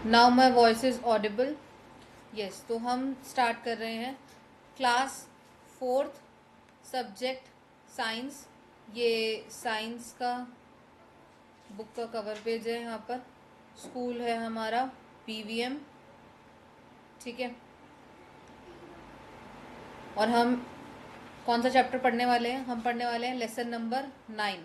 Now my voice is Audible. Yes, तो हम start कर रहे हैं क्लास फोर्थ, सब्जेक्ट साइंस। ये साइंस का बुक का कवर पेज है। यहाँ पर स्कूल है हमारा पीवीएम, ठीक है। और हम कौन सा चैप्टर पढ़ने वाले हैं? हम पढ़ने वाले हैं लेसन नंबर 9,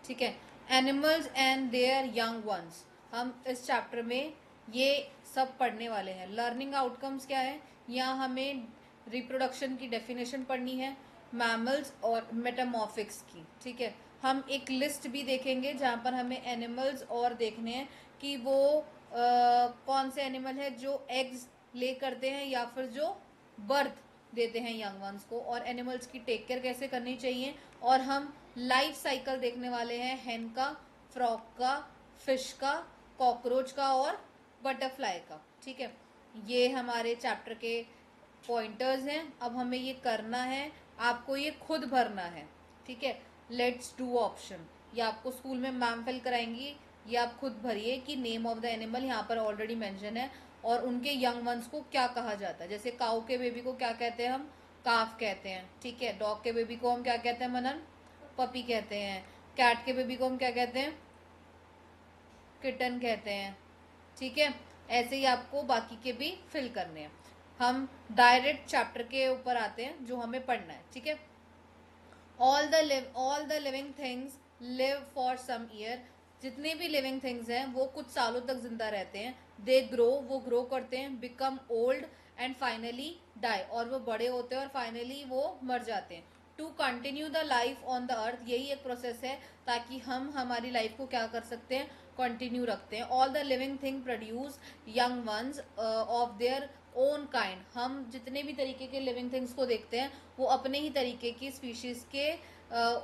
ठीक है। Animals and there young once. हम इस चैप्टर में ये सब पढ़ने वाले हैं। लर्निंग आउटकम्स क्या है? यहाँ हमें रिप्रोडक्शन की डेफिनेशन पढ़नी है, मैमल्स और मेटामॉर्फिक्स की, ठीक है। हम एक लिस्ट भी देखेंगे जहाँ पर हमें एनिमल्स और देखने हैं कि वो कौन से एनिमल है जो एग्स ले करते हैं या फिर जो बर्थ देते हैं यंग वंस को, और एनिमल्स की टेक केयर कैसे करनी चाहिए। और हम लाइफ साइकिल देखने वाले हैं हेन का, फ्रॉग का, फिश का, कॉकरोच का और बटरफ्लाई का, ठीक है। ये हमारे चैप्टर के पॉइंटर्स हैं। अब हमें ये करना है, आपको ये खुद भरना है, ठीक है। लेट्स डू ऑप्शन, ये आपको स्कूल में मैम फिल कराएंगी। ये आप खुद भरिए कि नेम ऑफ द एनिमल यहाँ पर ऑलरेडी मेंशन है और उनके यंग वंस को क्या कहा जाता है। जैसे काऊ के बेबी को क्या कहते हैं? हम काफ कहते हैं, ठीक है। डॉग के बेबी को हम क्या कहते हैं मनन? पपी कहते हैं। कैट के बेबी को हम क्या कहते हैं? किटन कहते हैं, ठीक है। ऐसे ही आपको बाकी के भी फिल करने हैं। हम डायरेक्ट चैप्टर के ऊपर आते हैं जो हमें पढ़ना है, ठीक है। All the living things live for some year. जितने भी लिविंग थिंग्स हैं वो कुछ सालों तक जिंदा रहते हैं। दे ग्रो, वो ग्रो करते हैं। Become old and finally die, और वो बड़े होते हैं और फाइनली वो मर जाते हैं। To continue the life on the earth, यही एक प्रोसेस है ताकि हम हमारी लाइफ को क्या कर सकते हैं? कंटिन्यू रखते हैं। All the living thing produce young ones of their own kind. हम जितने भी तरीके के लिविंग थिंग्स को देखते हैं वो अपने ही तरीके की स्पीशीज के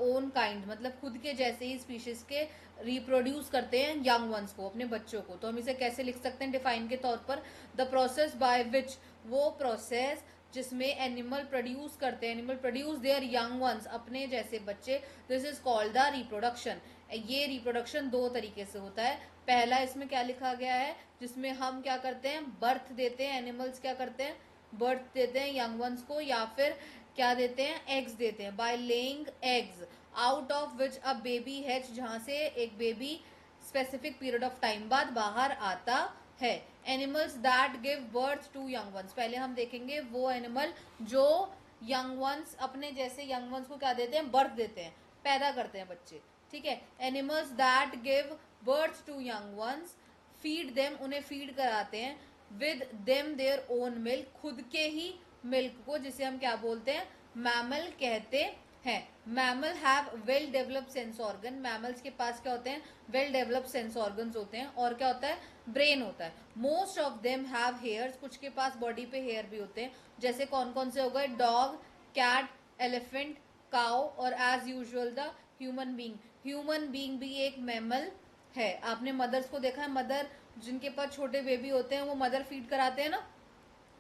ओन काइंड, मतलब खुद के जैसे ही स्पीशीज के रिप्रोड्यूस करते हैं यंग वंस को, अपने बच्चों को। तो हम इसे कैसे लिख सकते हैं डिफाइन के तौर पर? द प्रोसेस बाय विच, वो प्रोसेस जिसमें एनिमल प्रोड्यूस करते हैं, animal produce their young once, अपने जैसे बच्चे। This is called the reproduction. ये रिप्रोडक्शन दो तरीके से होता है। पहला इसमें क्या लिखा गया है, जिसमें हम क्या करते हैं? बर्थ देते हैं। एनिमल्स क्या करते हैं? बर्थ देते हैं यंग वंस को, या फिर क्या देते हैं? एग्स देते हैं। By laying eggs out of which a baby hatch, जहां से एक baby specific period of time बाद बाहर आता है। Animals that give birth to young ones, पहले हम देखेंगे वो एनिमल जो यंग वंस, अपने जैसे यंग वंस को क्या देते हैं? बर्थ देते हैं, पैदा करते हैं बच्चे, ठीक है। Animals that give birth to young ones feed them, उन्हें फीड कराते हैं। With them their own milk, खुद के ही मिल्क को, जिसे हम क्या बोलते हैं? मैमल कहते हैं। Mammal have well developed sense organ, mammals के पास क्या होते हैं? वेल डेवलप्ड सेंस ऑर्गन्स होते हैं। और क्या होता है? ब्रेन होता है। Most of them have hairs, कुछ के पास बॉडी पे हेयर भी होते हैं। जैसे कौन कौन से हो गए? डॉग, कैट, एलिफेंट, काउ और as usual the human being. Human being भी एक मैमल है। आपने मदर्स को देखा है? मदर जिनके पास छोटे बेबी होते हैं वो मदर फीड कराते हैं ना,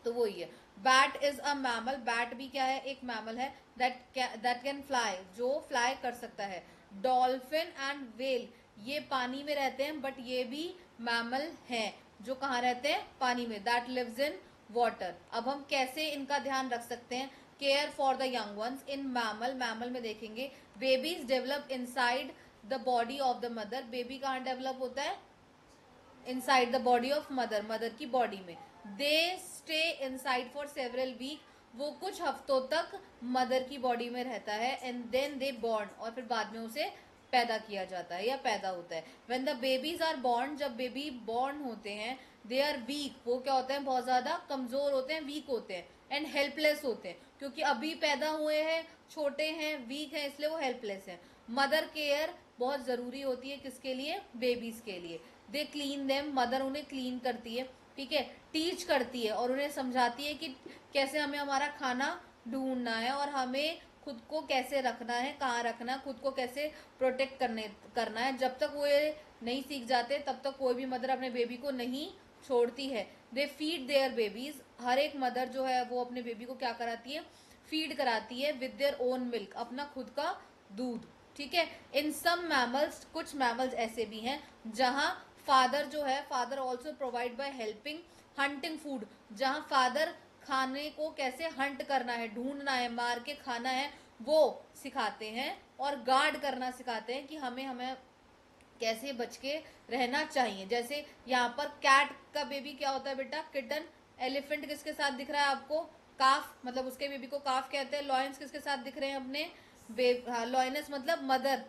तो वही है। Bat is a mammal, bat भी क्या है? एक मैमल है। दैट कैन फ्लाई, जो फ्लाई कर सकता है। डॉल्फिन एंड वेल, ये पानी में रहते हैं बट ये भी मैमल हैं। जो कहाँ रहते हैं? पानी में। That lives in water. अब हम कैसे इनका ध्यान रख सकते हैं? Care for the young ones in mammal, mammal में देखेंगे babies develop inside the body of the mother. Baby कहाँ डेवलप होता है? Inside the body of mother, mother की बॉडी में। They stay inside for several week, वो कुछ हफ्तों तक मदर की बॉडी में रहता है। एंड देन दे बॉर्न, और फिर बाद में उसे पैदा किया जाता है या पैदा होता है। When the babies are born, जब बेबी बॉर्न होते हैं, दे आर वीक, वो क्या होते हैं? बहुत ज्यादा कमजोर होते हैं, वीक होते हैं। एंड हेल्पलेस होते हैं, क्योंकि अभी पैदा हुए हैं, छोटे हैं, वीक हैं, इसलिए वो हेल्पलेस हैं। मदर केयर बहुत जरूरी होती है, किसके लिए? बेबीज के लिए। दे क्लीन देम, मदर उन्हें क्लीन करती है, ठीक है। टीच करती है और उन्हें समझाती है कि कैसे हमें हमारा खाना ढूंढना है और हमें खुद को कैसे रखना है, कहाँ रखना है, खुद को कैसे प्रोटेक्ट करना है। जब तक वो ये नहीं सीख जाते तब तक कोई भी मदर अपने बेबी को नहीं छोड़ती है। दे फीड देयर बेबीज, हर एक मदर जो है वो अपने बेबी को क्या कराती है? फीड कराती है। विद देयर ओन मिल्क, अपना खुद का दूध, ठीक है। इन सम मैमल्स, कुछ मैमल्स ऐसे भी हैं जहां फादर जो है, father also provide by helping hunting food, जहाँ फादर खाने को कैसे हंट करना है, ढूंढना है, मार के खाना है, वो सिखाते हैं, और गार्ड करना सिखाते हैं कि हमें हमें कैसे बच के रहना चाहिए। जैसे यहाँ पर कैट का बेबी क्या होता है बेटा, किटन। एलिफेंट किसके साथ दिख रहा है आपको, काफ, मतलब उसके बेबी को काफ कहते हैं। लॉयंस किसके साथ दिख रहे हैं अपने, लॉयनस मतलब मदर,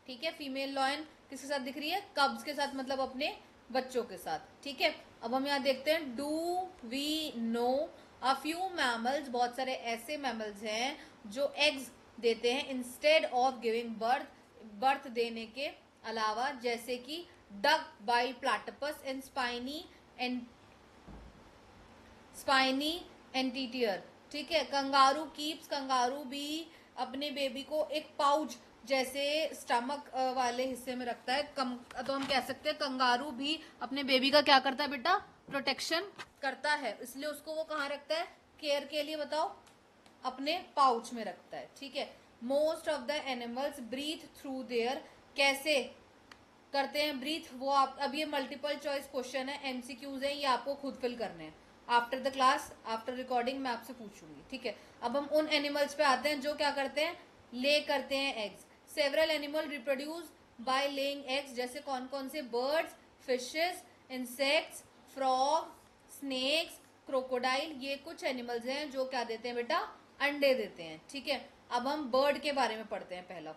ठीक है। फीमेल लॉयन किसके साथ दिख रही है, कब्स के साथ, मतलब अपने बच्चों के साथ, ठीक है। अब हम यहाँ देखते हैं, do we know a few mammals, बहुत सारे ऐसे मैमल्स हैं जो एग्स देते हैं instead of giving birth, birth देने के अलावा, जैसे कि duck bill platypus and spiny anteater, ठीक है। कंगारू कीप्स, कंगारू भी अपने बेबी को एक पाउच जैसे स्टमक वाले हिस्से में रखता है। तो हम कह सकते हैं कंगारू भी अपने बेबी का क्या करता है बेटा, प्रोटेक्शन करता है, इसलिए उसको वो कहाँ रखता है, केयर के लिए, बताओ, अपने पाउच में रखता है, ठीक है। Most of the animals breathe through their, कैसे करते हैं ब्रीथ, वो आप, अब ये मल्टीपल चॉइस क्वेश्चन है, एमसीक्यूज है, ये आपको खुद फिल करने हैं। After the class, after recording मैं आपसे पूछूंगी, ठीक है। अब हम उन एनिमल्स पे आते हैं जो क्या करते हैं, ले करते हैं eggs. Several animal reproduce by laying eggs, जैसे कौन कौन से, birds, fishes, insects, frog, snakes, crocodile, ये कुछ एनिमल्स हैं जो क्या देते हैं बेटा, अंडे देते हैं, ठीक है। अब हम बर्ड के बारे में पढ़ते हैं पहला।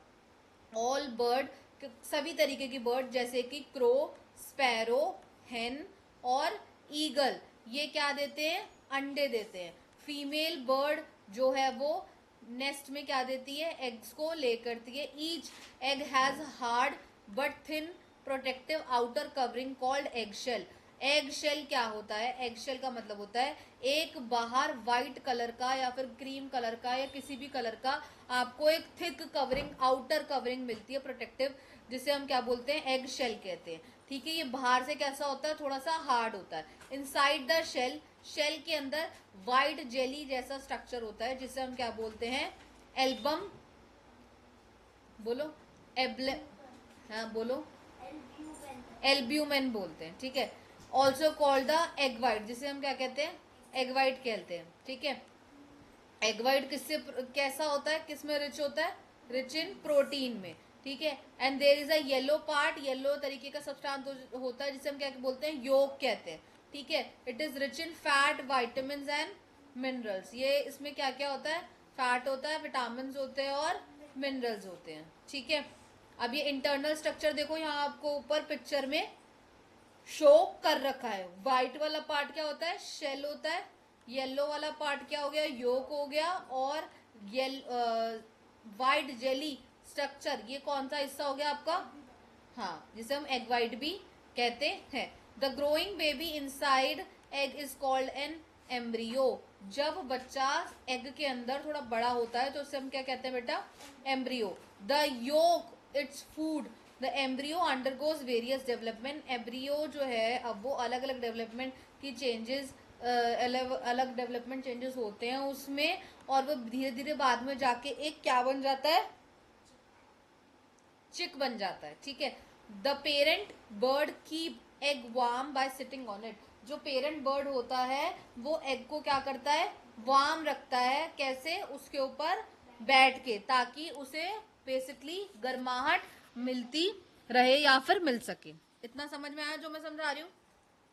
ऑल बर्ड, सभी तरीके की बर्ड, जैसे कि क्रो, स्पैरो, हेन और ईगल, ये क्या देते हैं, अंडे देते हैं। फीमेल बर्ड जो है वो नेस्ट में क्या देती है, एग्स को ले करती है। Each egg has hard but thin protective outer covering called egg shell. Egg shell क्या होता है, एग शेल का मतलब होता है एक बाहर व्हाइट कलर का या फिर क्रीम कलर का या किसी भी कलर का आपको एक थिक कवरिंग, आउटर कवरिंग मिलती है प्रोटेक्टिव, जिसे हम क्या बोलते हैं, एग शेल कहते हैं, ठीक है। ये बाहर से कैसा होता है, थोड़ा सा हार्ड होता है। इनसाइड द शेल, शेल के अंदर व्हाइट जेली जैसा स्ट्रक्चर होता है, जिसे हम क्या बोलते हैं, एल्बम, बोलो, एब्ले, हाँ बोलो, एल्ब्यूमेन बोलते हैं, ठीक है। Also called the egg white, जिसे हम क्या कहते हैं, एग वाइट कहते हैं, ठीक है। एग वाइट किससे, कैसा होता है, किस में रिच होता है, रिच इन प्रोटीन में, ठीक है। And there is a yellow part, yellow तरीके का सब्सटेंस होता है जिसे हम क्या बोलते हैं, योक कहते हैं, ठीक है। It is rich in fat, vitamin and minerals, ये इसमें क्या क्या होता है, फैट होता है, विटामिन होते हैं और मिनरल्स होते हैं, ठीक है। अब ये इंटरनल स्ट्रक्चर देखो, यहाँ आपको ऊपर पिक्चर में शो कर रखा है। व्हाइट वाला पार्ट क्या होता है, शेल होता है। येलो वाला पार्ट क्या हो गया, योक हो गया। और व्हाइट जेली स्ट्रक्चर, ये कौन सा हिस्सा हो गया आपका, हाँ, जिसे हम एग वाइट भी कहते हैं। The growing baby inside egg is called an embryo, जब बच्चा एग के अंदर थोड़ा बड़ा होता है तो उसे हम क्या कहते हैं बेटा, embryo. The yolk it's food, the embryo undergoes various development, embryo जो है अब वो अलग अलग डेवलपमेंट की चेंजेस, अलग डेवलपमेंट चेंजेस होते हैं उसमें, और वो धीरे धीरे बाद में जाके एक क्या बन जाता है, चिक बन जाता है, ठीक है। The parent bird keep egg warm bye sitting on it, जो पेरेंट बर्ड होता है वो एग को क्या करता है, वार्म रखता है, कैसे, उसके ऊपर बैठ के, ताकि उसे बेसिकली गर्माहट मिलती रहे या फिर मिल सके। इतना समझ में आया जो मैं समझा रही हूँ,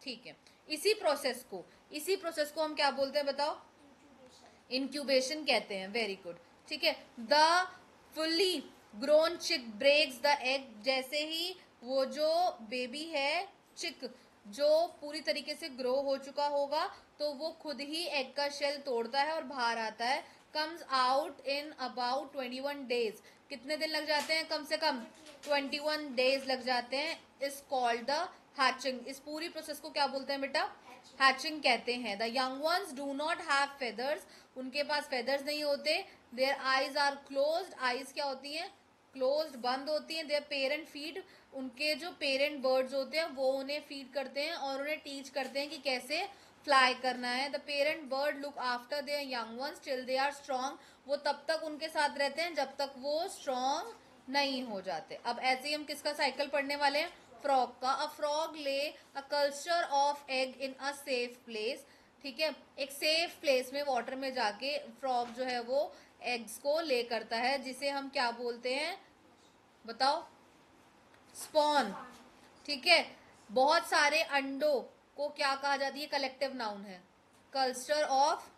ठीक है। इसी प्रोसेस को हम क्या बोलते हैं बताओ, इंक्यूबेशन कहते हैं, वेरी गुड, ठीक है। द फुल्ली ग्रोन चिक ब्रेक्स द एग, जैसे ही वो जो बेबी है, चिक जो पूरी तरीके से ग्रो हो चुका होगा, तो वो खुद ही एग का शेल तोड़ता है और बाहर आता है। Comes out in about 21 days, कितने दिन लग जाते हैं, कम से कम 21 डेज लग जाते हैं। इज कॉल्ड द हैचिंग, इस पूरी प्रोसेस को क्या बोलते हैं बेटा, हैचिंग कहते हैं। The young ones do not have feathers, उनके पास फेदर्स नहीं होते। Their eyes are closed, eyes क्या होती हैं, क्लोज्ड, बंद होती हैं। देयर पेरेंट फीड, उनके जो पेरेंट बर्ड्स होते हैं वो उन्हें फीड करते हैं और उन्हें टीच करते हैं कि कैसे फ्लाई करना है। The parent bird look after their young ones till they are strong, वो तब तक उनके साथ रहते हैं जब तक वो स्ट्रॉन्ग नहीं हो जाते। अब ऐसे ही हम किसका साइकिल पढ़ने वाले हैं, फ्रॉग का, अ फ्रॉग ले a culture of egg in a safe place, ठीक है, एक सेफ प्लेस में वाटर में जाके फ्रॉग जो है वो एग्स को ले करता है, जिसे हम क्या बोलते हैं बताओ, स्पॉन, ठीक है। बहुत सारे अंडों को क्या कहा जाती है, कलेक्टिव नाउन है, कल्चर ऑफ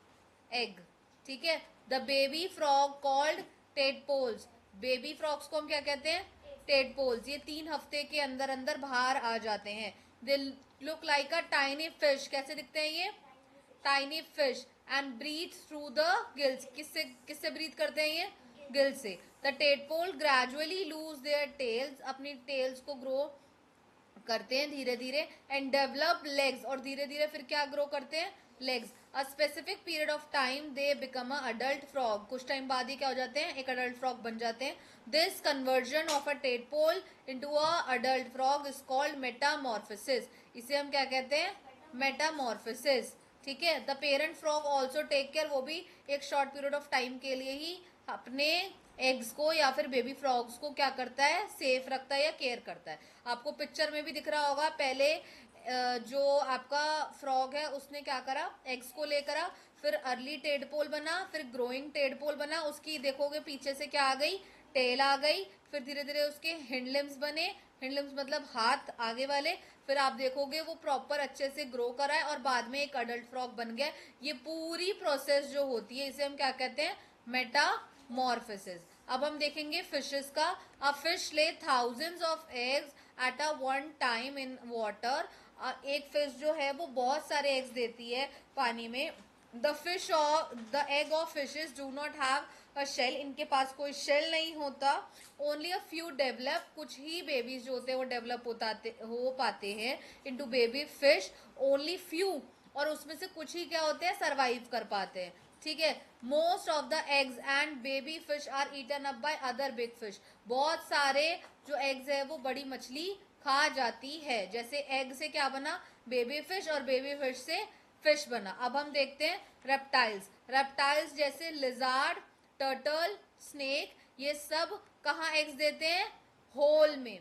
एग, ठीक है। The baby frog called tadpoles, baby frogs को हम क्या कहते हैं, टेडपोल्स, ये 3 हफ्ते के अंदर अंदर बाहर आ जाते हैं। They look like a tiny fish, कैसे दिखते हैं ये, tiny fish, and breathe through the gills, किससे किससे ब्रीथ करते हैं ये, गिल से। The tadpole gradually lose their tails, अपनी टेल्स को ग्रो करते हैं धीरे धीरे, एंड डेवलप लेग्स, और धीरे धीरे फिर क्या ग्रो करते हैं, legs. A specific period of time they become a adult frog, कुछ टाइम बाद ही क्या हो जाते हैं, एक अडल्ट फ्रॉग बन जाते हैं। This conversion of a tadpole into a adult frog is called metamorphosis, इसे हम क्या कहते हैं, मेटामॉर्फोसिस, ठीक है। The parent frog also take care, वो भी एक शॉर्ट पीरियड ऑफ टाइम के लिए ही अपने एग्स को या फिर बेबी फ्रॉग्स को क्या करता है, सेफ रखता है या केयर करता है। आपको पिक्चर में भी दिख रहा होगा, पहले जो आपका फ्रॉग है उसने क्या करा, एग्स को लेकर आ, फिर अर्ली टेडपोल बना, फिर ग्रोइंग टेडपोल बना, उसकी देखोगे पीछे से क्या आ गई, टेल आ गई, फिर धीरे धीरे उसके हिंडलिम्स बने, हिंडलिम्स मतलब हाथ आगे वाले, फिर आप देखोगे वो प्रॉपर अच्छे से ग्रो करा है और बाद में एक अडल्ट फ्रॉग बन गया। ये पूरी प्रोसेस जो होती है इसे हम क्या कहते हैं, मेटामॉर्फोसिस। अब हम देखेंगे फिशेस का। अ फिश ले thousands of eggs at a one time in water, एक फिश जो है वो बहुत सारे एग्स देती है पानी में। The egg of fishes do not have a shell, इनके पास कोई शेल नहीं होता। ओनली अ फ्यू डेवलप, कुछ ही बेबीज जो होते हैं वो डेवलप हो पाते हैं into baby fish, only few, और उसमें से कुछ ही क्या होते हैं, सरवाइव कर पाते हैं, ठीक है। Most of the eggs and baby fish are eaten up by other big fish, बहुत सारे जो एग्स है वो बड़ी मछली खा जाती है। जैसे एग से क्या बना, बेबी फिश, और बेबी फिश से फिश बना। अब हम देखते हैं रेप्टाइल्स। रेप्टाइल्स जैसे लिजार्ड, टर्टल, स्नेक, ये सब कहाँ एग्स देते हैं, होल में,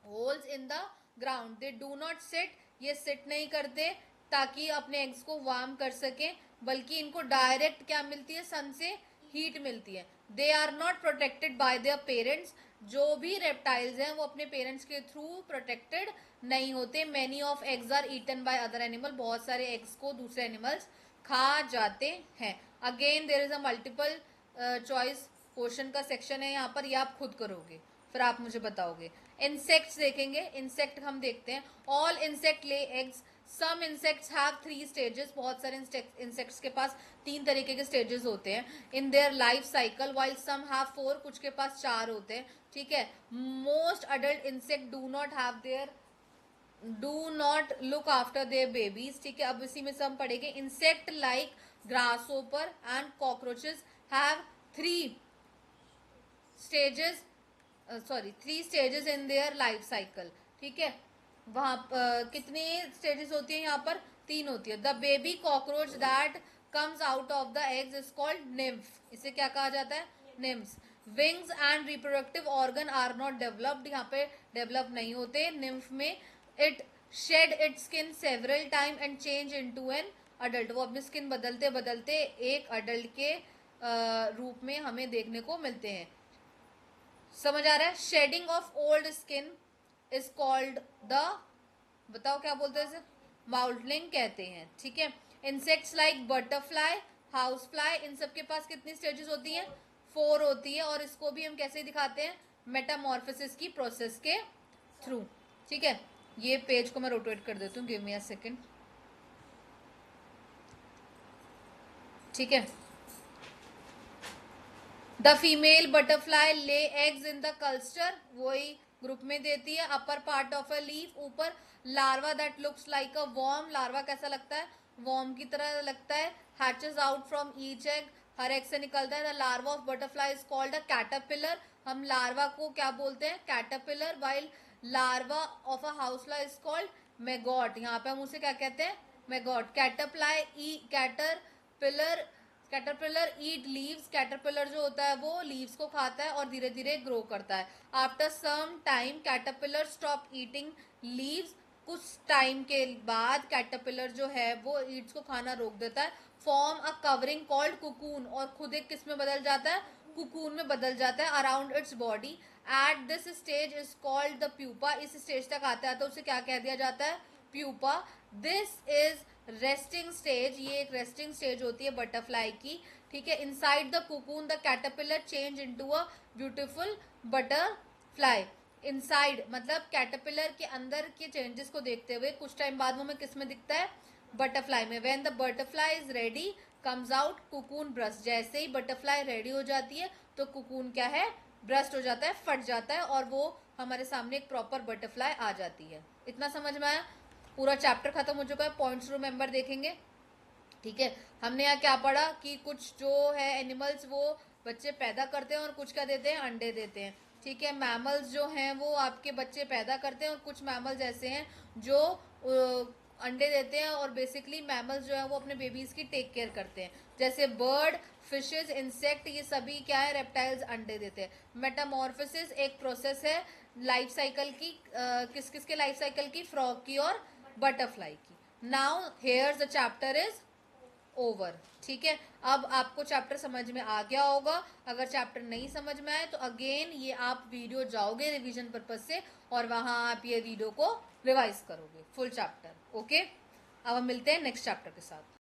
holes in the ground. They do not sit, ये सिट नहीं करते ताकि अपने एग्स को वार्म कर सकें, बल्कि इनको डायरेक्ट क्या मिलती है, सन से हीट मिलती है। They are not protected by their parents, जो भी रेप्टाइल्स हैं वो अपने पेरेंट्स के थ्रू प्रोटेक्टेड नहीं होते। Many of eggs are eaten by other animal, बहुत सारे एग्स को दूसरे एनिमल्स खा जाते हैं। Again there is a multiple choice question का सेक्शन है यहाँ पर, ये आप खुद करोगे फिर आप मुझे बताओगे। इंसेक्ट्स देखेंगे, इंसेक्ट हम देखते हैं। All insect lay eggs, some insects have 3 stages, बहुत सारे इंसेक्ट्स के पास 3 तरीके के स्टेजेस होते हैं in their life cycle, while some have 4, कुछ के पास 4 होते हैं, ठीक है। Most adult insect do not look after their babies, ठीक है। अब इसी में से हम पढ़ेंगे, insect like grasshopper and cockroaches have 3 stages, sorry 3 stages in their life cycle, ठीक है। वहां कितने स्टेजेस होती है यहाँ पर, 3 होती है। The baby cockroach that comes out of the eggs is called nymph, इसे क्या कहा जाता है, nymphs. Wings and reproductive organ are not developed, यहाँ पे डेवलप नहीं होते निम्फ में। It shed it skin several time and change into an adult, वो अपनी स्किन बदलते बदलते एक अडल्ट के रूप में हमें देखने को मिलते हैं। समझ आ रहा है। Shedding of old skin is called the, बताओ क्या बोलते हैं इसे, माउल्टलिंग कहते हैं, ठीक है। Insects like butterfly, house fly, इन सब के पास कितनी स्टेजेस होती हैं, 4 होती है, और इसको भी हम कैसे दिखाते हैं, मेटामॉर्फोसिस की प्रोसेस के थ्रू, ठीक है। ये पेज को मैं रोटेट कर देती हूँ, गिव मी अ सेकेंड, ठीक है। The female butterfly lay eggs in the culture, वही ग्रुप में देती है। Upper part of a leaf, ऊपर larva that looks like a worm, larva कैसा लगता है, वॉर्म की तरह लगता है। Hatches out from each egg, हर एग से निकलता है। The larva of butterfly is called a caterpillar, हम लार्वा को क्या बोलते हैं, caterpillar. While larva of a housefly is called मेगॉट, यहाँ पे हम उसे क्या कहते हैं, मेगॉट। कैटरप्लाई कैटरपिलर कैटरपिलर ईट लीव्स, कैटरपिलर जो होता है वो लीव्स को खाता है और धीरे धीरे ग्रो करता है. After some time caterpillar stop eating leaves, कुछ टाइम के बाद कैटरपिलर जो है वो ईट्स को खाना रोक देता है. Form a covering called cocoon, और खुद एक किस में बदल जाता है, कुकून में बदल जाता है around its body. At this stage is called the pupa, इस स्टेज तक आता है तो उसे क्या कह दिया जाता है, pupa. This is resting stage, ये एक रेस्टिंग स्टेज होती है बटरफ्लाई की. ठीक है. Inside the cocoon the caterpillar change into a beautiful butterfly. Inside मतलब कैटरपिलर के अंदर के चेंजेस को देखते हुए कुछ टाइम बाद वो हमें किस में दिखता है, बटरफ्लाई में. When the butterfly is ready comes out cocoon burst, जैसे ही बटरफ्लाई रेडी हो जाती है तो कुकून क्या है, ब्रस्ट हो जाता है, फट जाता है और वो हमारे सामने एक प्रॉपर बटरफ्लाई आ जाती है. इतना समझ में आया. पूरा चैप्टर खत्म हो चुका है. पॉइंट्स रिमेंबर देखेंगे. ठीक है. हमने यहाँ क्या पढ़ा कि कुछ जो है एनिमल्स वो बच्चे पैदा करते हैं और कुछ क्या देते हैं, अंडे देते हैं. ठीक है. मैमल्स जो हैं वो आपके बच्चे पैदा करते हैं और कुछ मैमल्स ऐसे हैं जो अंडे देते हैं और बेसिकली मैमल्स जो है वो अपने बेबीज की टेक केयर करते हैं. जैसे बर्ड, फिशेज, इंसेक्ट, ये सभी क्या है, रेप्टाइल्स अंडे देते हैं. मेटामॉर्फोसिस एक प्रोसेस है लाइफ साइकिल की, किस किस के लाइफ साइकिल की, फ्रॉग की और बटरफ्लाई की. Now here the chapter is over. ठीक है. अब आपको चैप्टर समझ में आ गया होगा. अगर चैप्टर नहीं समझ में आए तो अगेन ये आप वीडियो जाओगे रिवीजन पर्पज से और वहां आप ये वीडियो को रिवाइज करोगे फुल चैप्टर. ओके. अब हम मिलते हैं नेक्स्ट चैप्टर के साथ.